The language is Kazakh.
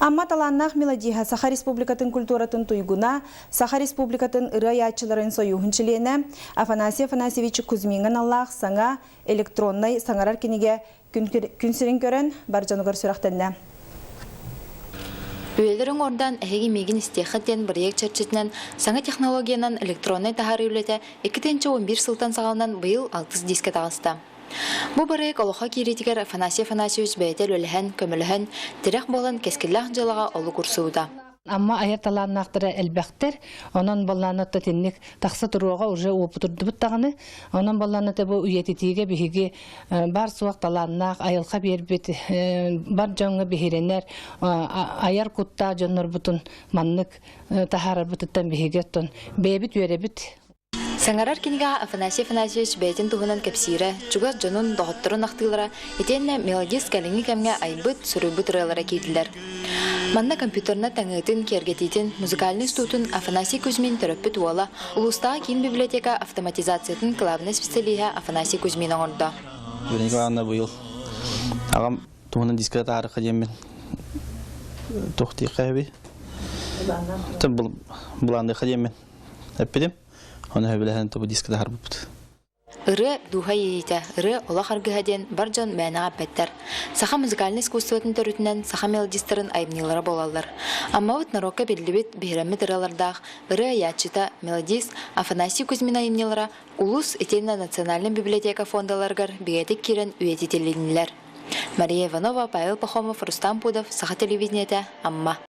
Амма таланнах мелодиха Саха Республикатын культуратын туйгуна, Саха Республикатын ыры ячыларын союхынчылена Афанасий Афанасьевич Кузьмиңын Аллах саңа электронный саңарар кенеге күнсерін көрін баржанугар сүрақтанна. Үелерің ордан әйгі мегін істеқаттен бірек чәрчетінен саңа технологиянан электронный тахары үлеті 2-11 сылтан сағалынан бұйыл 6 дискет ағысты. Бұл бірек олыға керетігер Афанасий Афанасьевич бәйтел өліхен, көміліхен, тірек болан кескілләқ жылыға олы күрсуыда. Амма аяр таланнақтыры әлбәқтер, онын балланатты теннік тақсы тұруға уже опытырды бұттағыны, онын балланатты бұл үйететіге бігеге бар суақ таланнақ, айылға бербет, бар жоңы бігеренер, аяр құтта жонлар бұтын маннық тахарар бұтыттан бігегеттін, бейбіт өребіт. Саңарар кенега Афанасий Афанасьевич бәйтін туғынан кәпсирі, жүгас жонын доғыттырын ақтылыра, етенне мелодис кәліңі кәмге айбыт, сүрібіт райлара кейділер. Манна компьютерна таңытын кергетейтін музыкальный стутын Афанасий Кузьмин төрөппіт уала, улыстағы кейін библиотека автоматизациятын главный специалиға Афанасий Кузьмин оңырды. Вернеге бағанна бұйыл. Ағам туғынан дискрет арыққа деммен тоқты қайбі. Бұланды қадеммен әппедем. Оны өбіләһен тобы дискет ағар бұпты. Ыры духа ейті, ыры ола қаргыхаден бар жон мәнаға бәттер. Саха музыкальный искусствотын төрітінен саха мелодистерін айбнилары болалар. Амма өт нарокка белдібет бейрамет ыралардақ ыры аячыта мелодис Афанасий Кузьмин айбнилары улус етенна национальный библиотека фондаларгар бейетік керен үйететелінілер. Мария Иванова, Павел Пахомов, Рустам Пудов, Саха телевидениеті, Амма.